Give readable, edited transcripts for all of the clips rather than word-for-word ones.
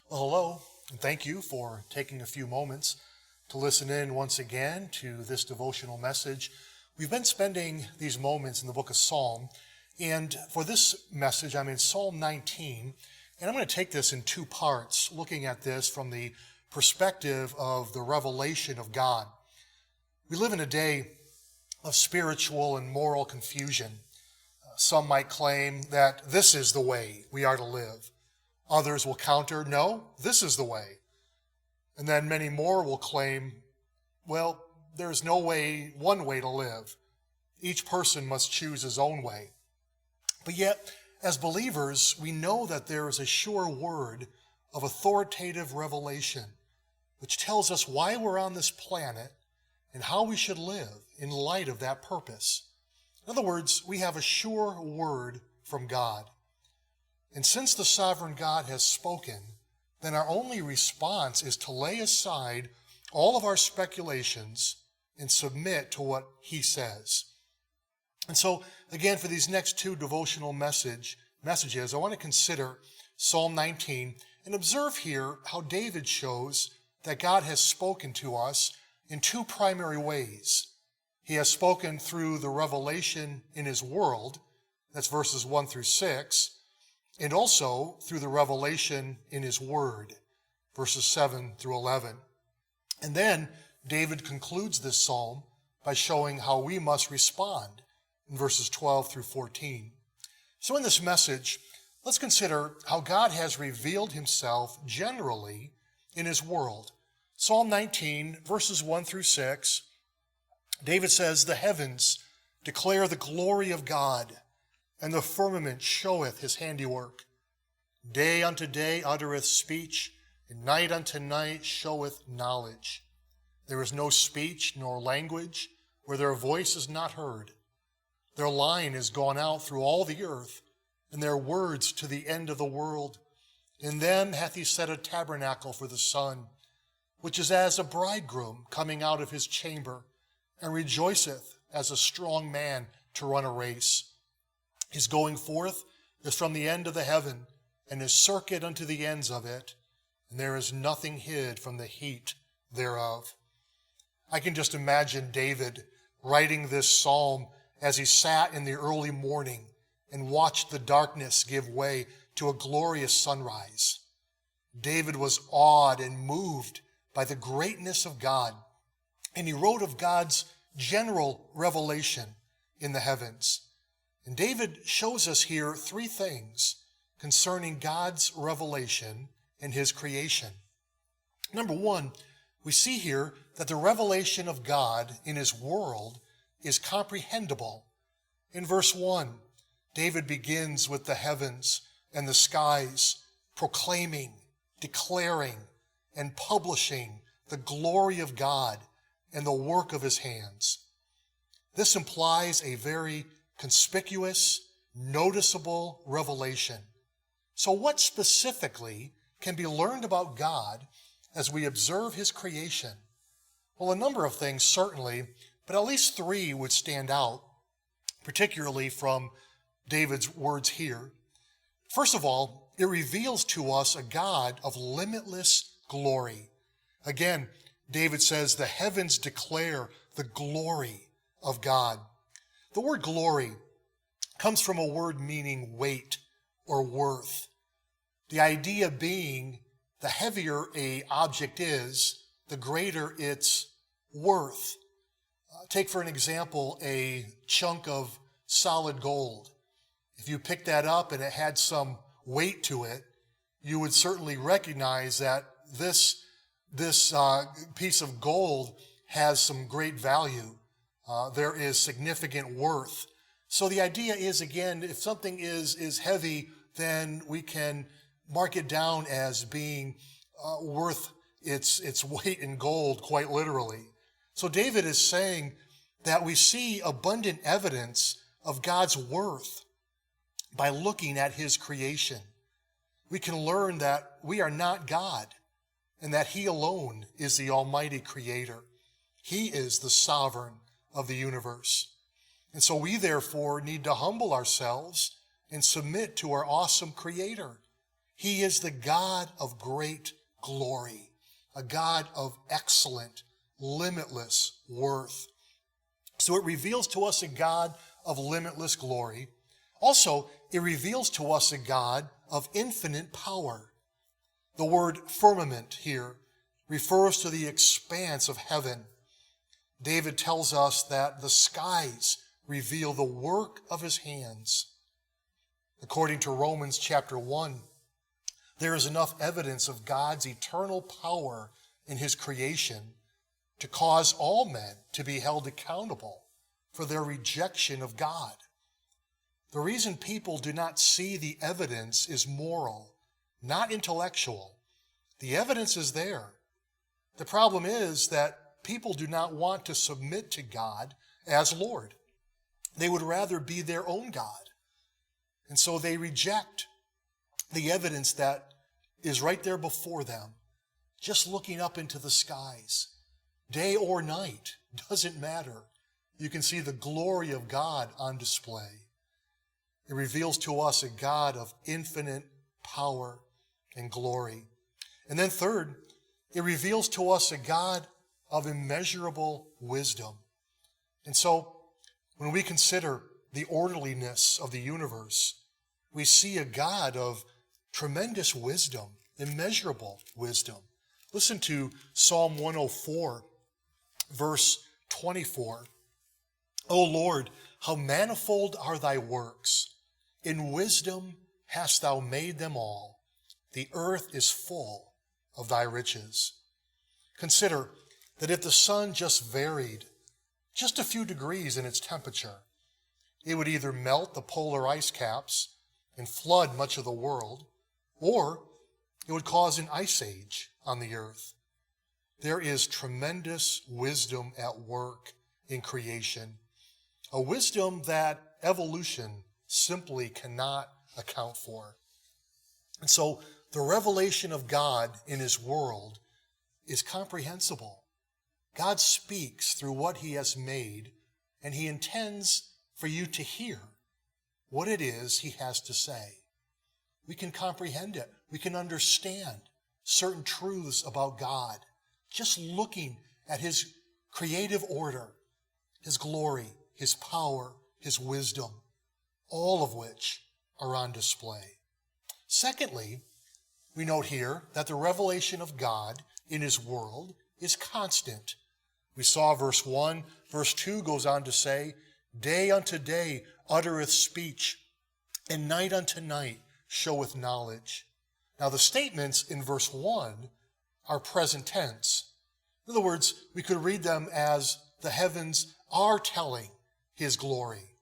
Well, hello, and thank you for taking a few moments to listen in once again to this devotional message. We've been spending these moments in the book of Psalm, and for this message, I'm in Psalm 19, and I'm going to take this in two parts, looking at this from the perspective of the revelation of God. We live in a day of spiritual and moral confusion. Some might claim that this is the way we are to live. Others will counter, no, this is the way. And then many more will claim, well, there's no one way to live. Each person must choose his own way. But yet, as believers, we know that there is a sure word of authoritative revelation, which tells us why we're on this planet and how we should live in light of that purpose. In other words, we have a sure word from God. And since the sovereign God has spoken, then our only response is to lay aside all of our speculations and submit to what he says. And so, again, for these next two devotional messages, I want to consider Psalm 19 and observe here how David shows that God has spoken to us in two primary ways. He has spoken through the revelation in his world, that's verses 1 through 6, and also through the revelation in his word, verses 7 through 11. And then David concludes this psalm by showing how we must respond in verses 12 through 14. So in this message, let's consider how God has revealed himself generally in his world. Psalm 19, verses 1 through 6, David says, "The heavens declare the glory of God, and the firmament showeth his handiwork. Day unto day uttereth speech, and night unto night showeth knowledge. There is no speech nor language where their voice is not heard. Their line is gone out through all the earth, and their words to the end of the world. In them hath he set a tabernacle for the sun, which is as a bridegroom coming out of his chamber, and rejoiceth as a strong man to run a race. His going forth is from the end of the heaven, and his circuit unto the ends of it, and there is nothing hid from the heat thereof." I can just imagine David writing this psalm as he sat in the early morning and watched the darkness give way to a glorious sunrise. David was awed and moved by the greatness of God, and he wrote of God's general revelation in the heavens. And David shows us here three things concerning God's revelation in his creation. Number one, we see here that the revelation of God in his world is comprehensible. In verse 1, David begins with the heavens and the skies, proclaiming, declaring, and publishing the glory of God and the work of his hands. This implies a very conspicuous, noticeable revelation. So what specifically can be learned about God as we observe his creation? Well, a number of things certainly, but at least three would stand out, particularly from David's words here. First of all, it reveals to us a God of limitless glory. Again, David says, "The heavens declare the glory of God." The word glory comes from a word meaning weight or worth. The idea being the heavier an object is, the greater its worth. Take for an example a chunk of solid gold. If you picked that up and it had some weight to it, you would certainly recognize that this piece of gold has some great value. There is significant worth. So the idea is, again, if something is heavy, then we can mark it down as being worth its weight in gold, quite literally. So David is saying that we see abundant evidence of God's worth by looking at his creation. We can learn that we are not God and that he alone is the almighty creator. He is the sovereign of the universe. And so we therefore need to humble ourselves and submit to our awesome creator. He is the God of great glory, a God of excellent, limitless worth. So it reveals to us a God of limitless glory. Also, it reveals to us a God of infinite power. The word firmament here refers to the expanse of heaven. David tells us that the skies reveal the work of his hands. According to Romans chapter 1, there is enough evidence of God's eternal power in his creation to cause all men to be held accountable for their rejection of God. The reason people do not see the evidence is moral, not intellectual. The evidence is there. The problem is that people do not want to submit to God as Lord. They would rather be their own God. And so they reject the evidence that is right there before them, just looking up into the skies. Day or night, doesn't matter. You can see the glory of God on display. It reveals to us a God of infinite power and glory. And then third, it reveals to us a God of immeasurable wisdom. And so when we consider the orderliness of the universe, we see a God of tremendous wisdom, immeasurable wisdom. Listen to Psalm 104, verse 24. O Lord, how manifold are thy works! In wisdom hast thou made them all. The earth is full of thy riches. Consider that if the sun just varied just a few degrees in its temperature, it would either melt the polar ice caps and flood much of the world, or it would cause an ice age on the earth. There is tremendous wisdom at work in creation, a wisdom that evolution simply cannot account for. And so the revelation of God in his world is comprehensible. God speaks through what he has made, and he intends for you to hear what it is he has to say. We can comprehend it. We can understand certain truths about God just looking at his creative order, his glory, his power, his wisdom, all of which are on display. Secondly, we note here that the revelation of God in his world is constant. We saw verse 1. Verse 2 goes on to say, day unto day uttereth speech, and night unto night showeth knowledge. Now the statements in verse 1 are present tense. In other words, we could read them as the heavens are telling his glory.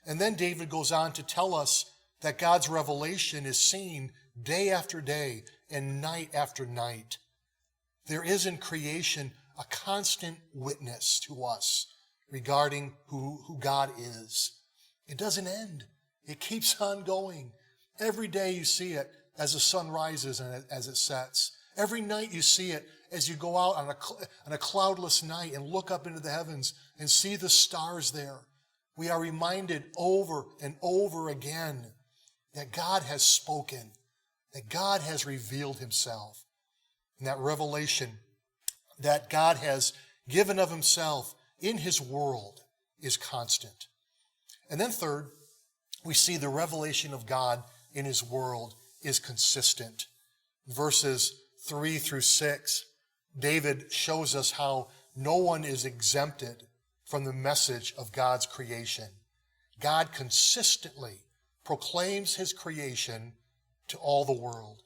And then David goes on to tell us that God's revelation is seen day after day and night after night. There is in creation a constant witness to us regarding who God is. It doesn't end. It keeps on going. Every day you see it as the sun rises and as it sets. Every night you see it as you go out on a cloudless night and look up into the heavens and see the stars there. We are reminded over and over again that God has spoken, that God has revealed himself. And that revelation that God has given of himself in his world is constant. And then third, we see the revelation of God in his world is consistent. Verses 3 through 6, David shows us how no one is exempted from the message of God's creation. God consistently proclaims his creation to all the world.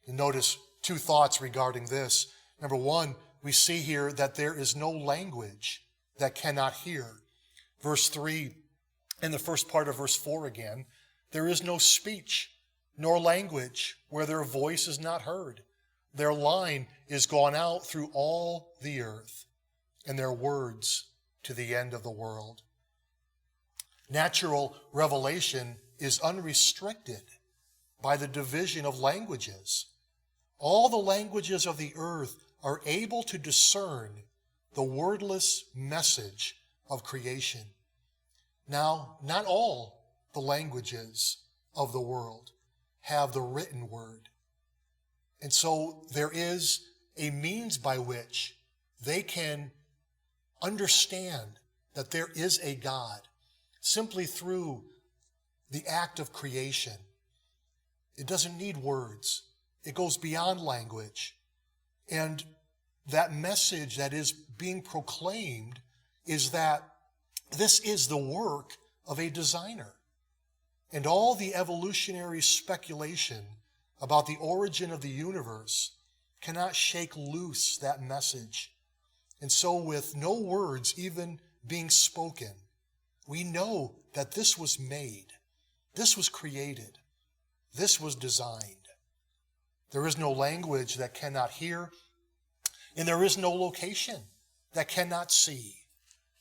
And notice two thoughts regarding this. Number one, we see here that there is no language that cannot hear. Verse 3 and the first part of verse 4 again, there is no speech nor language where their voice is not heard. Their line is gone out through all the earth, and their words to the end of the world. Natural revelation is unrestricted by the division of languages. All the languages of the earth are able to discern the wordless message of creation. Now, not all the languages of the world have the written word. And so there is a means by which they can understand that there is a God simply through the act of creation. It doesn't need words. It goes beyond language. And that message that is being proclaimed is that this is the work of a designer. And all the evolutionary speculation about the origin of the universe cannot shake loose that message. And so with no words even being spoken, we know that this was made, this was created, this was designed. There is no language that cannot hear, and there is no location that cannot see.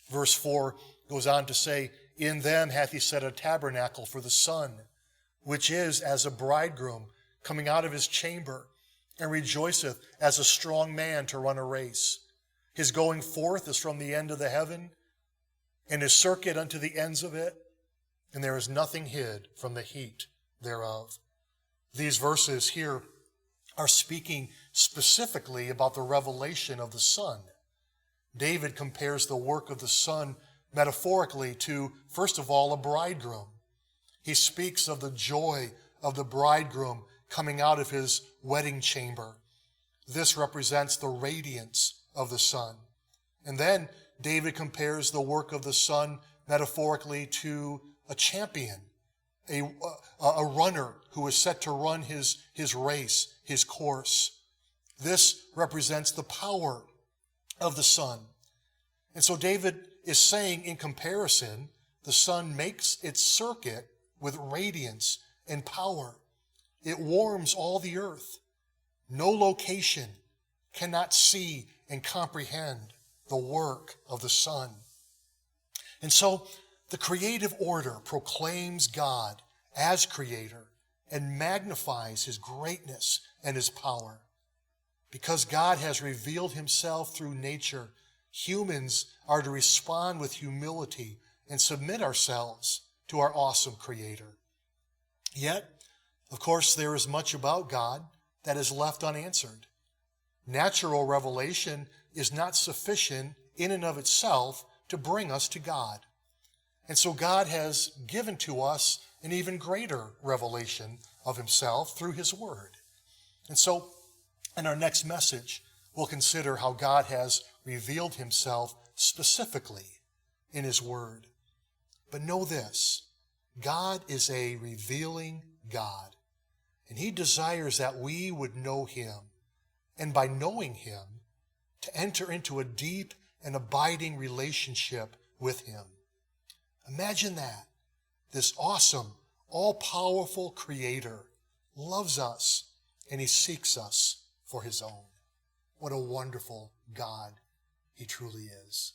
Verse 4 goes on to say, in them hath he set a tabernacle for the sun, which is as a bridegroom coming out of his chamber, and rejoiceth as a strong man to run a race. His going forth is from the end of the heaven, and his circuit unto the ends of it, and there is nothing hid from the heat thereof. These verses here are speaking specifically about the revelation of the Son. David compares the work of the Son metaphorically to, first of all, a bridegroom. He speaks of the joy of the bridegroom coming out of his wedding chamber. This represents the radiance of the Son. And then David compares the work of the Son metaphorically to a champion, a runner who is set to run his race, his course. This represents the power of the Son. And so David is saying, in comparison, the sun makes its circuit with radiance and power. It warms all the earth. No location cannot see and comprehend the work of the sun. And so the creative order proclaims God as creator and magnifies his greatness and his power. Because God has revealed himself through nature, humans are to respond with humility and submit ourselves to our awesome Creator. Yet, of course, there is much about God that is left unanswered. Natural revelation is not sufficient in and of itself to bring us to God. And so God has given to us an even greater revelation of himself through his word. And so in our next message, we'll consider how God has revealed himself specifically in his word. But know this, God is a revealing God, and he desires that we would know him, and by knowing him, to enter into a deep and abiding relationship with him. Imagine that. This awesome, all-powerful creator loves us, and he seeks us for his own. What a wonderful God he truly is.